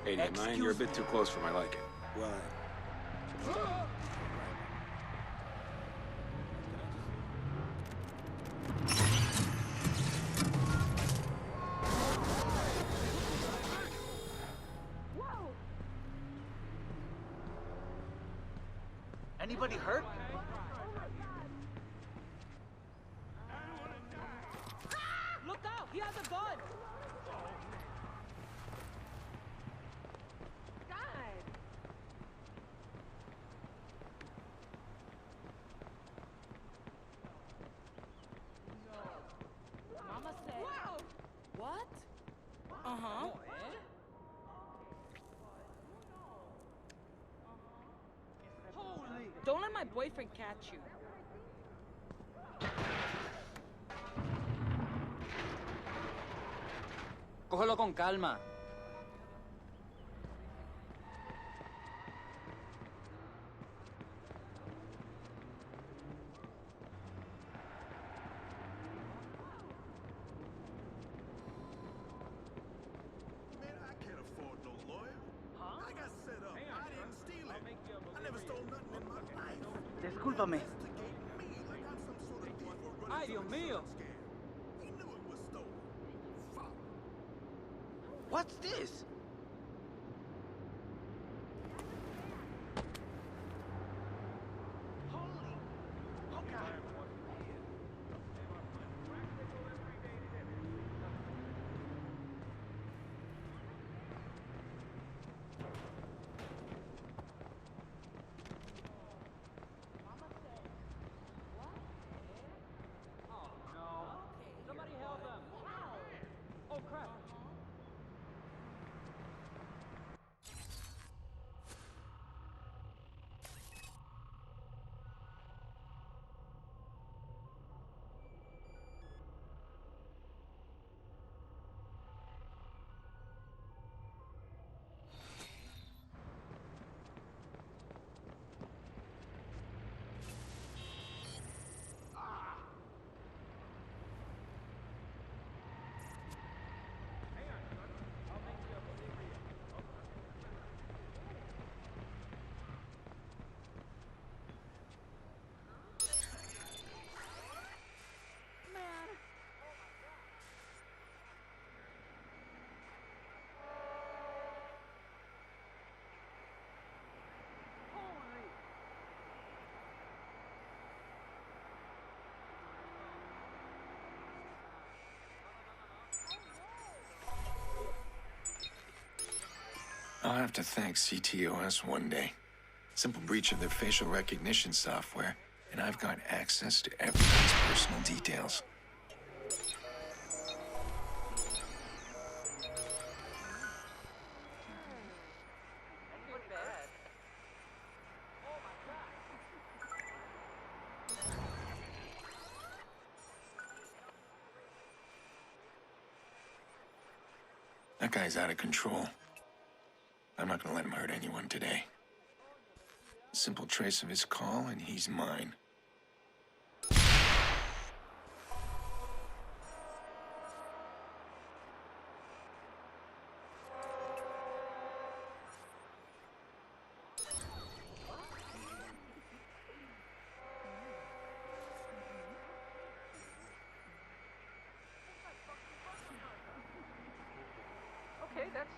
Aiden, man, you're a bit too close for my liking. Right. Anybody hurt? Look out! He has a gun! God! No. Mama said... Wow! What? Uh-huh. Don't let my boyfriend catch you. Cógelo con calma. Discúlpame. Ay, Dios mío. What's this? I'll have to thank CTOS one day. Simple breach of their facial recognition software, and I've got access to everyone's personal details. That guy's out of control. I'm not gonna let him hurt anyone today. A simple trace of his call, and he's mine. Okay, that's,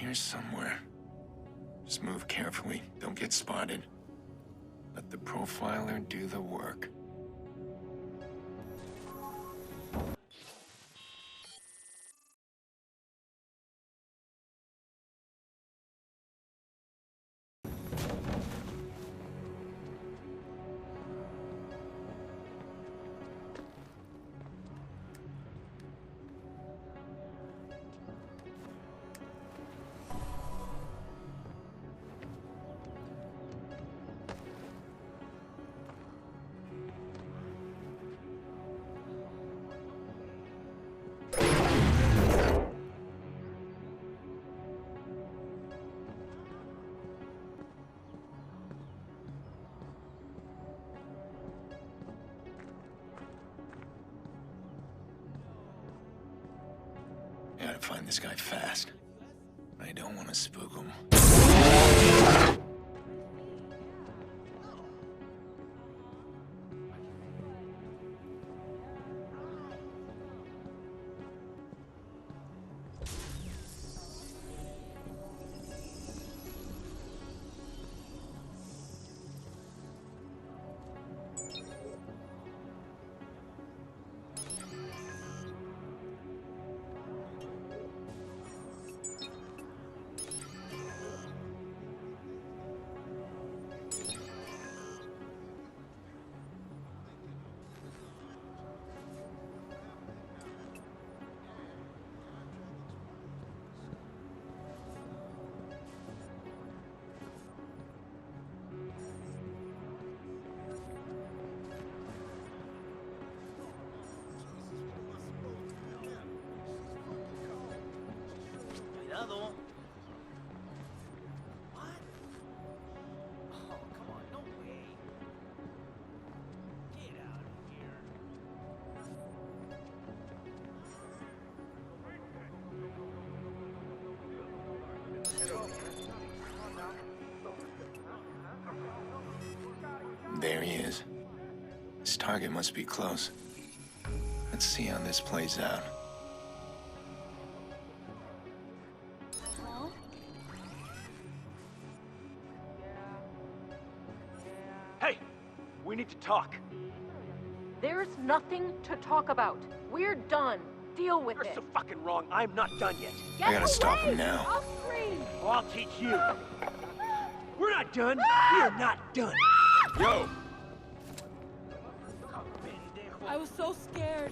here somewhere. Just move carefully, don't get spotted. Let the profiler do the work. find this guy fast. I don't want to spook him. Cuidado. What? Oh, come on, no way. Get out of here. There he is. His target must be close. Let's see how this plays out. Hey! We need to talk. There's nothing to talk about. We're done. Deal with You're it. so fucking wrong. I'm not done yet. Get I gotta stop away! him now. I'll scream. Oh, I'll teach you. We're not done. We're not done. Yo! I was so scared.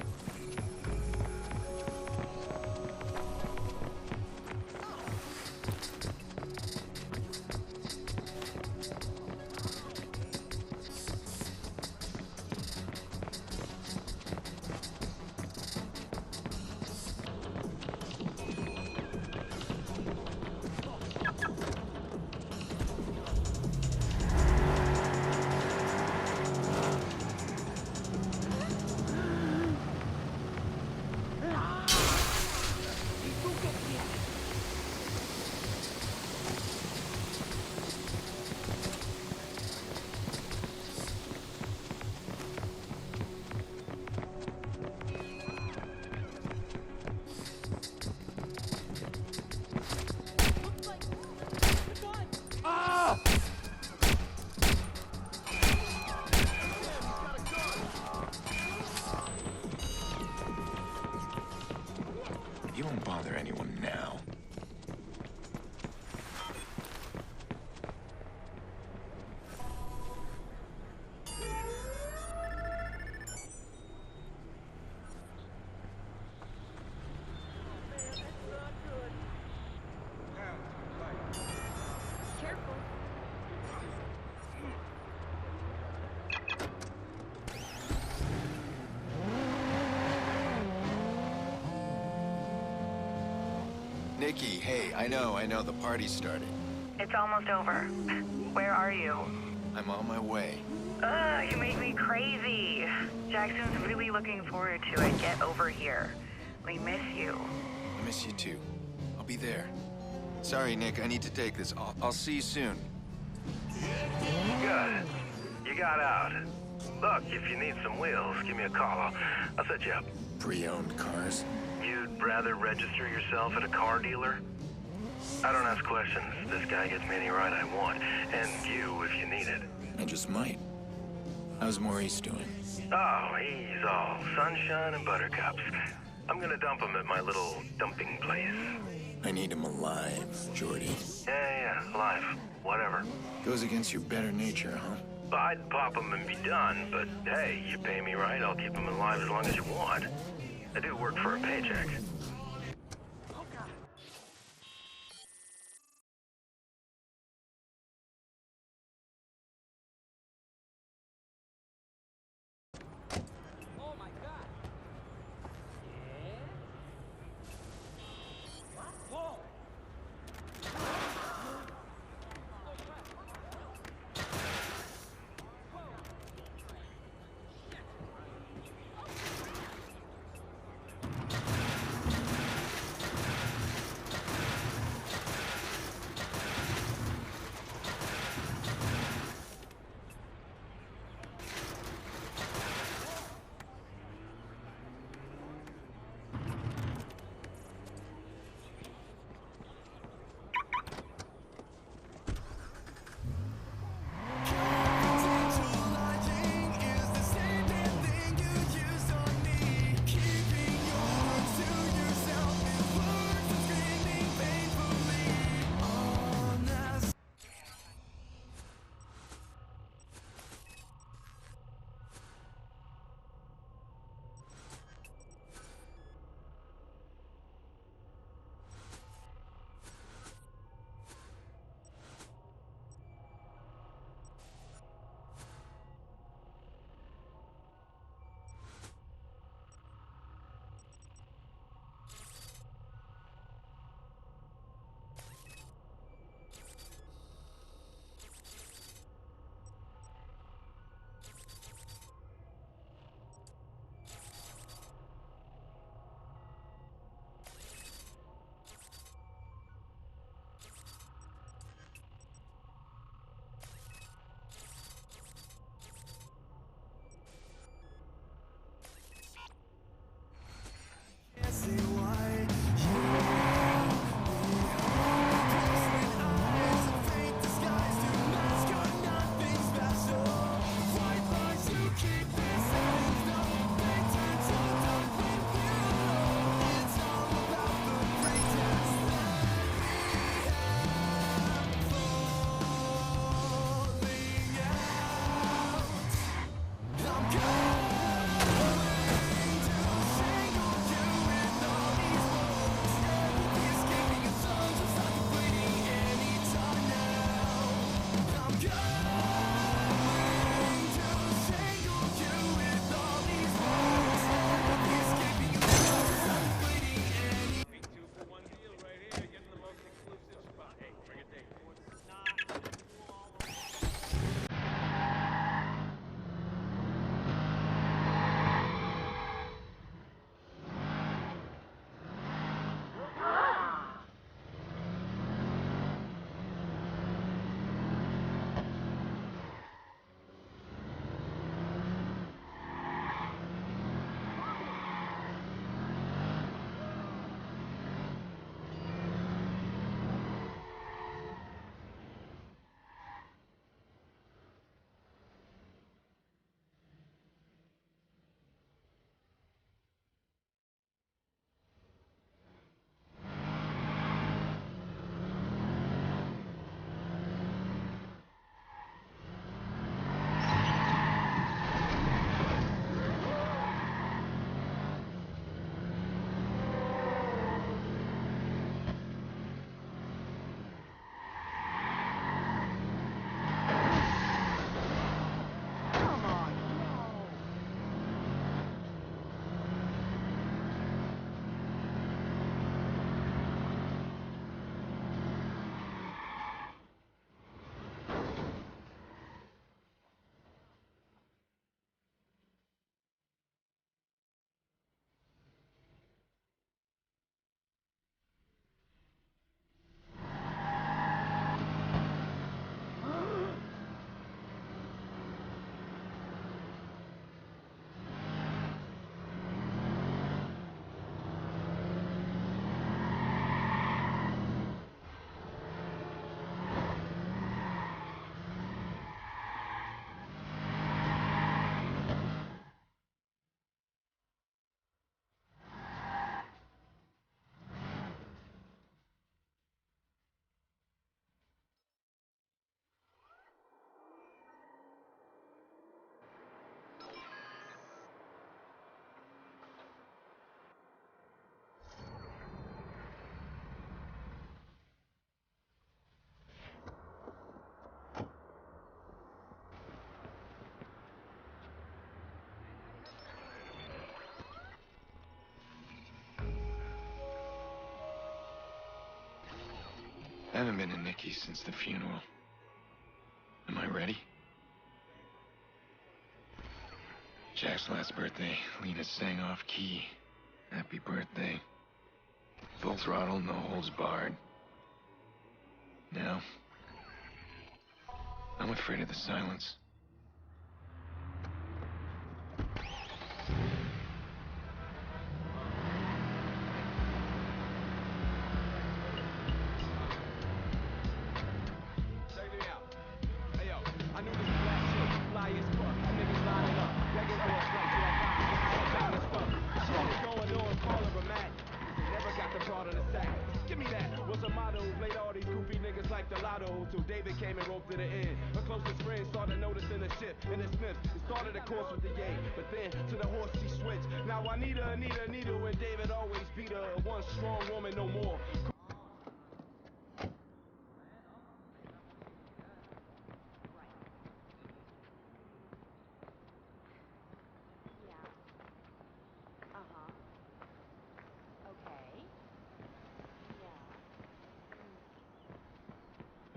You won't bother anyone now. Careful. Nikki, hey, I know, the party started. It's almost over. Where are you? I'm on my way. You make me crazy. Jackson's really looking forward to it. Get over here. We miss you. I miss you too. I'll be there. Sorry, Nick, I need to take this. I'll see you soon. Good. You got out. Look, if you need some wheels, give me a call. I'll set you up. Pre-owned cars? You'd rather register yourself at a car dealer? I don't ask questions. This guy gets me any ride I want. And you, if you need it. I just might. How's Maurice doing? Oh, he's all sunshine and buttercups. I'm gonna dump him at my little dumping place. I need him alive, Jordy. Yeah, alive. Whatever. Goes against your better nature, huh? I'd pop him and be done, but hey, you pay me right, I'll keep him alive as long as you want. I do work for a paycheck. Oh my god. Yeah? Whoa! haven't been to Nikki's since the funeral. Am I ready? Jack's last birthday, Lena sang off key. Happy birthday. Full throttle, no holds barred. Now, I'm afraid of the silence.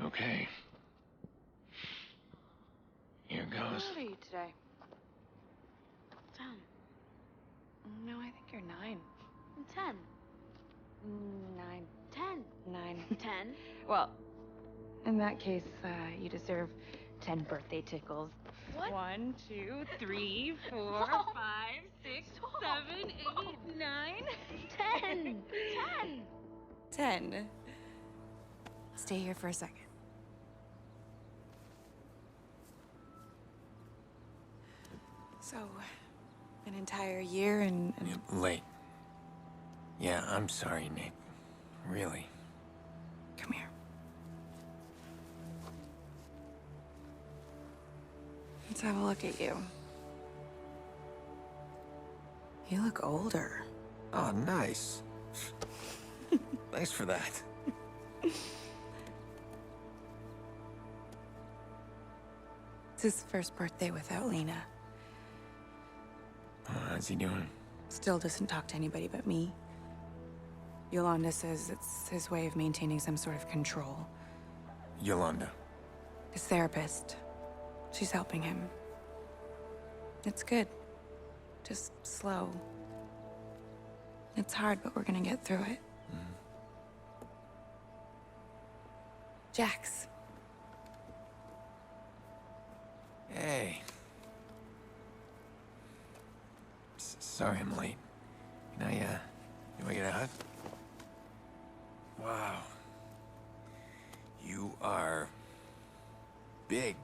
Okay. Here goes. How old are you today? 10. No, I think you're 9. I'm 10. 9. 10. 9. 10? Well, in that case, you deserve 10 birthday tickles. What? 1, 2, 3, 4, 5, 6, 7, 8, 9. 10. 10. 10. Stay here for a second. So, an entire year and... You're late. Yeah, I'm sorry, Nick. Really. Come here. Let's have a look at you. You look older. Oh, nice. Thanks for that. It's his first birthday without Lena. Oh, how's he doing? Still doesn't talk to anybody but me. Yolanda says it's his way of maintaining some sort of control. Yolanda. His therapist. She's helping him. It's good. Just slow. It's hard, but we're gonna get through it. Jax. Hey. Sorry I'm late. Can I get a hug? Wow. You are big.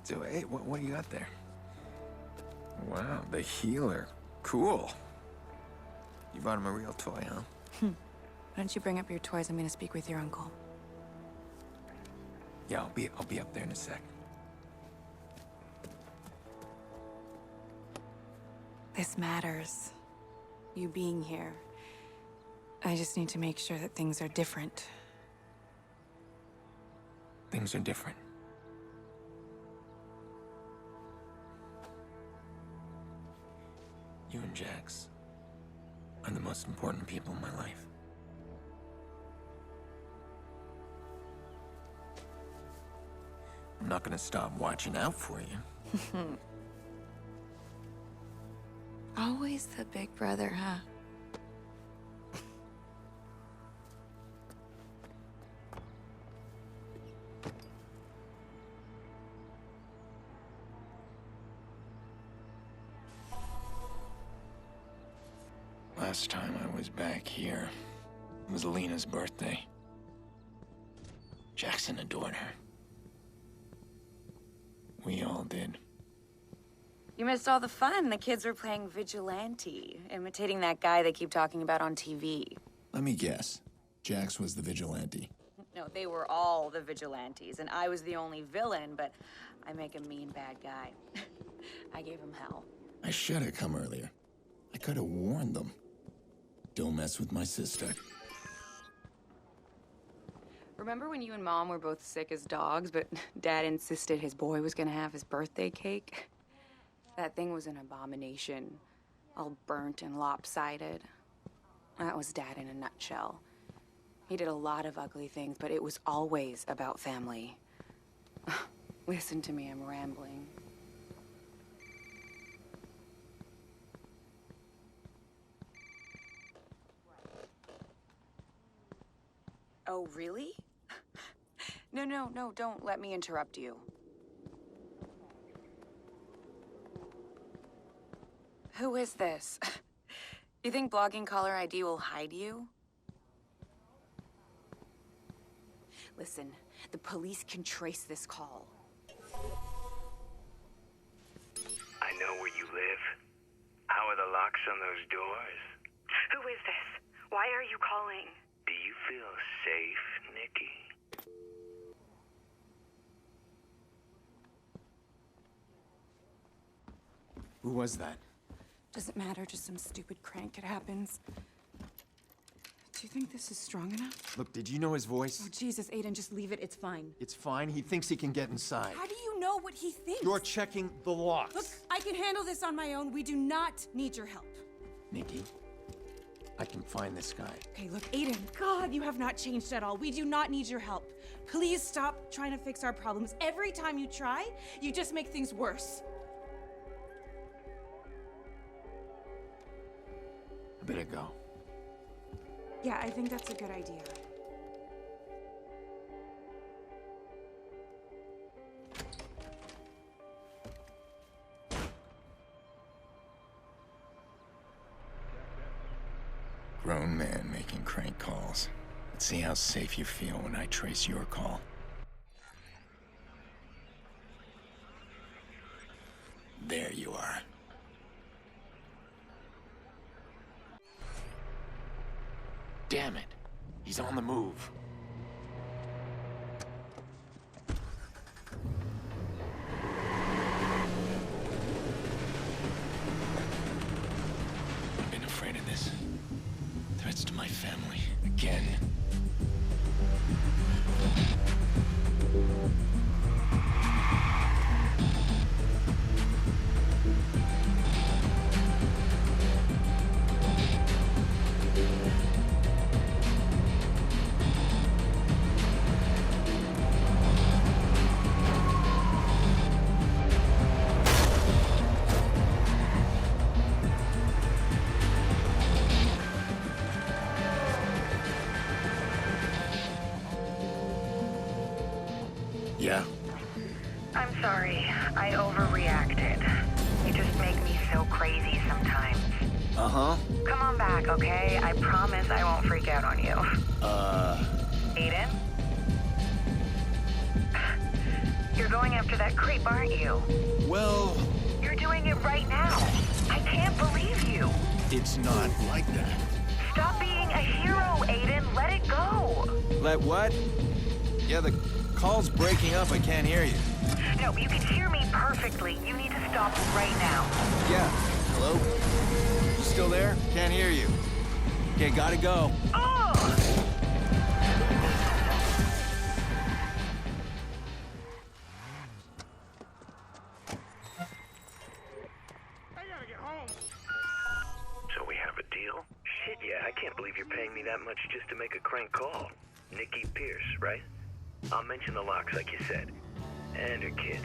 So, hey, what do you got there? Wow, the healer. Cool. You bought him a real toy, huh? Why don't you bring up your toys? I'm gonna speak with your uncle. Yeah, I'll be up there in a sec. This matters. You being here. I just need to make sure that things are different. Things are different. You and Jax are the most important people in my life. I'm not gonna stop watching out for you. Always the big brother, huh? Last time I was back here, it was Lena's birthday. Jackson adored her. We all did. You missed all the fun. The kids were playing vigilante, imitating that guy they keep talking about on TV. Let me guess. Jax was the vigilante. No, they were all the vigilantes, and I was the only villain, but I make a mean bad guy. I gave him hell. I should have come earlier. I could have warned them. Don't mess with my sister. Remember when you and Mom were both sick as dogs, but Dad insisted his boy was gonna have his birthday cake? That thing was an abomination. All burnt and lopsided. That was Dad in a nutshell. He did a lot of ugly things, but it was always about family. Listen to me, I'm rambling. Oh, really? No, don't let me interrupt you. Who is this? You think blogging caller ID will hide you? Listen, the police can trace this call. I know where you live. How are the locks on those doors? Who is this? Why are you calling? Do you feel safe, Nikki? Who was that? Doesn't matter, just some stupid crank. It happens. Do you think this is strong enough? Look, did you know his voice? Oh, Jesus, Aiden, just leave it. It's fine. It's fine. He thinks he can get inside. How do you know what he thinks? You're checking the locks. Look, I can handle this on my own. We do not need your help. Nikki, I can find this guy. Okay, look, Aiden, God, you have not changed at all. We do not need your help. Please stop trying to fix our problems. Every time you try, you just make things worse. I better go. Yeah, I think that's a good idea. Grown man making crank calls. Let's see how safe you feel when I trace your call. There you are. Damn it. He's on the move. I've been afraid of this. Threats to my family. Again. Yeah? I'm sorry. I overreacted. You just make me so crazy sometimes. Uh-huh. Come on back, okay? I promise I won't freak out on you. Aiden? You're going after that creep, aren't you? Well, You're doing it right now. I can't believe you. it's not like that. Stop being a hero, Aiden. Let it go. Let what? Yeah, the call's breaking up. I can't hear you. No, you can hear me perfectly. You need to stop right now. Yeah. Hello? You still there? Can't hear you. Okay, gotta go. Oh! So we have a deal? Shit, yeah, I can't believe you're paying me that much just to make a crank call. Nicole Pearce, right? I'll mention the locks like you said. And her kid.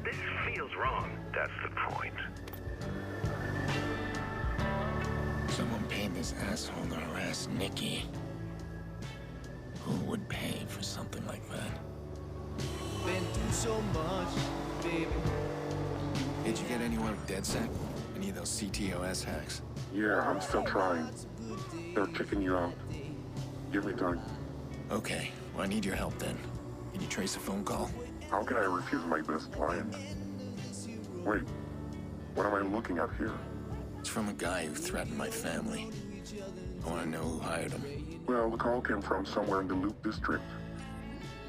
This feels wrong. That's the point. Someone paid this asshole to harass Nikki. Who would pay for something like that? Been through so much, baby. Did you get anywhere with DedSec? Any of those CTOS hacks? Yeah, I'm still trying. They're kicking you out. Give me time. Okay, well, I need your help then. Can you trace a phone call? How can I refuse my best client? Wait, what am I looking at here? It's from a guy who threatened my family. I want to know who hired him. Well, the call came from somewhere in the Loop District.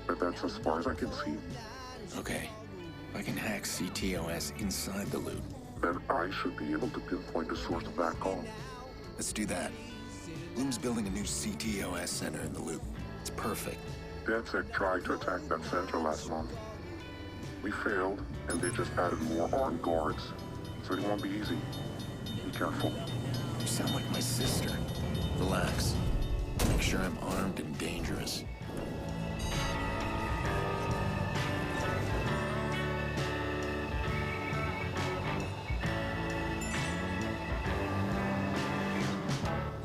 But that's as far as I can see. Okay, if I can hack CTOS inside the Loop. Then I should be able to pinpoint the source of that call. Let's do that. Loom's building a new CTOS center in the Loop. It's perfect. DedSec tried to attack that center last month. We failed, and they just added more armed guards. So it won't be easy. Be careful. You sound like my sister. Relax. Make sure I'm armed and dangerous.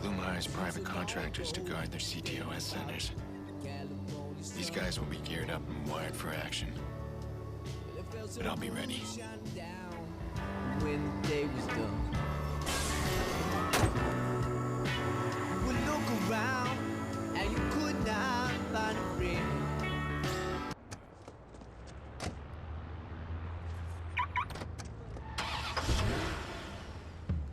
Bloom hires private contractors to guard their CTOS centers. These guys will be geared up and wired for action. But I'll be ready. When the day was done. Well, look around, and you could not find a friend.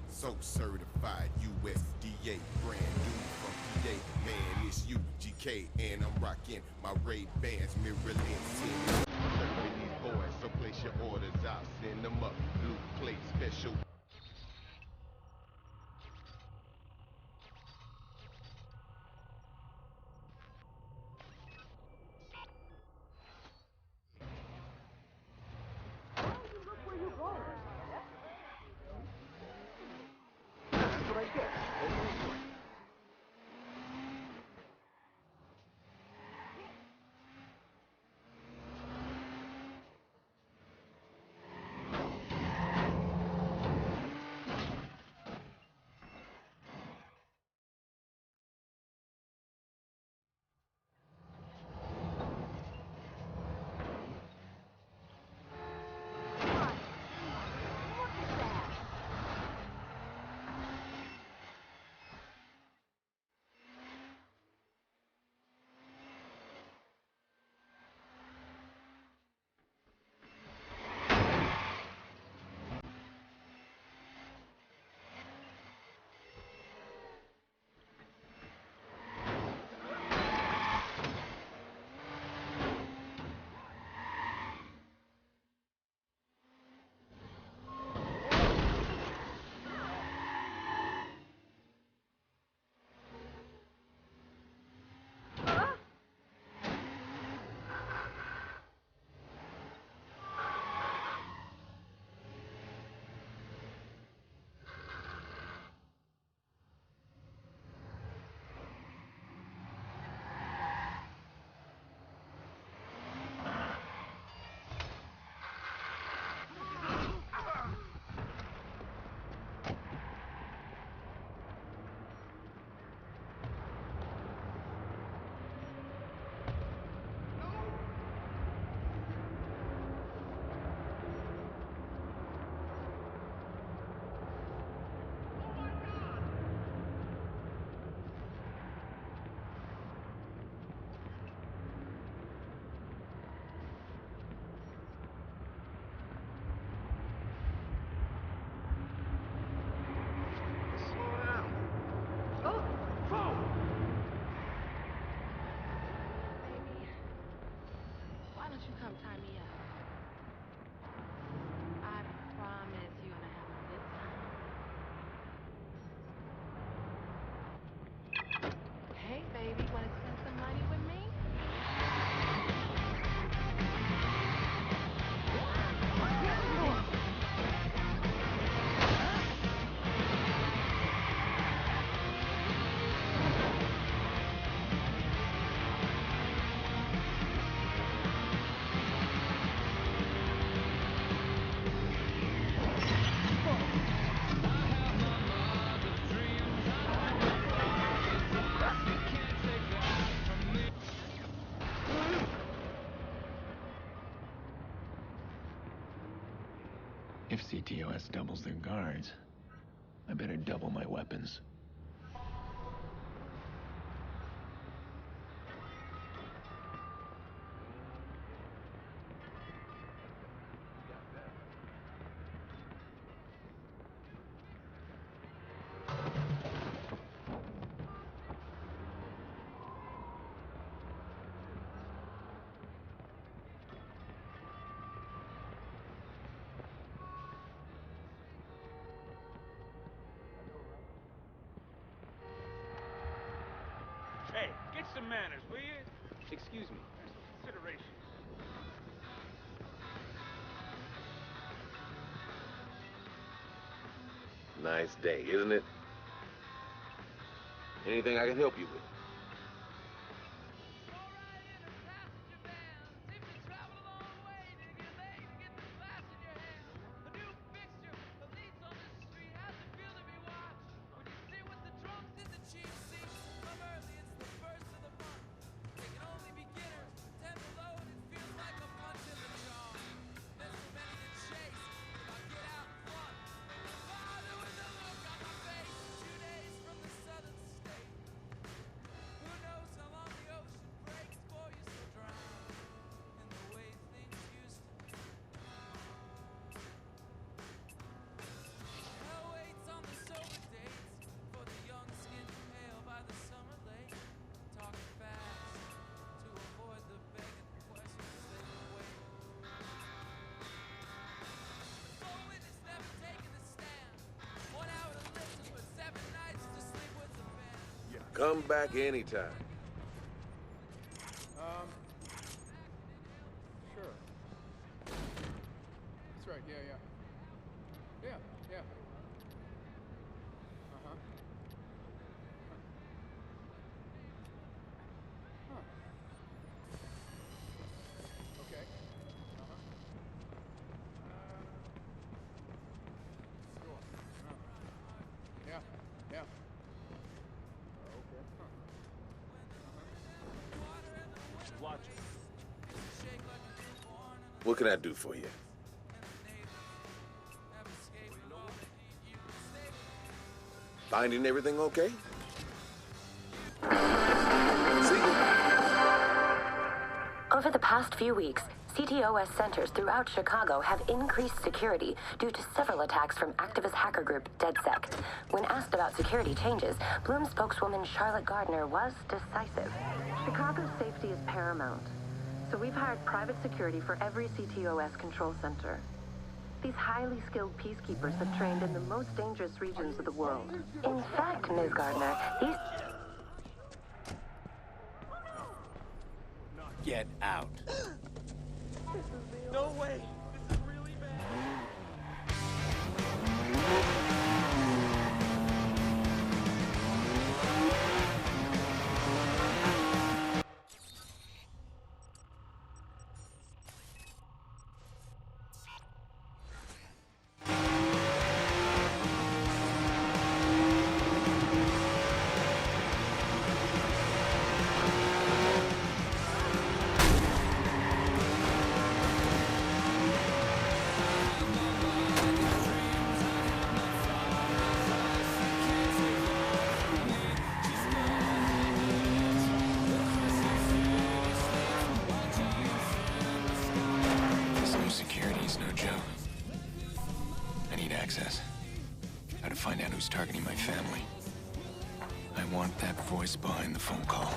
So certified USDA, brand new from PA. Man, it's UGK, and I'm rocking my Ray-Bans, Merlaut Hotel. Serving these boys, so place your orders, I'll send them up. Blue plate special. If CTOS doubles their guards, I better double my weapons. Hey, get some manners, will you? Excuse me. Some consideration. Nice day, isn't it? Anything I can help you with? Come back anytime. Sure. That's right, yeah. Uh-huh. Huh. Okay. Uh-huh. Sure. Yeah. Okay. Huh. Watch it. What can I do for you? Finding everything okay? See you. Over the past few weeks, CTOS centers throughout Chicago have increased security due to several attacks from activist hacker group DedSec. When asked about security changes, Bloom spokeswoman Charlotte Gardner was decisive. Chicago's safety is paramount, so we've hired private security for every CTOS control center. These highly skilled peacekeepers have trained in the most dangerous regions of the world. In fact, Ms. Gardner, these... Get out. No way. This is really bad. This new security is no joke. I need access. Gotta find out who's targeting my family. I want that voice behind the phone call.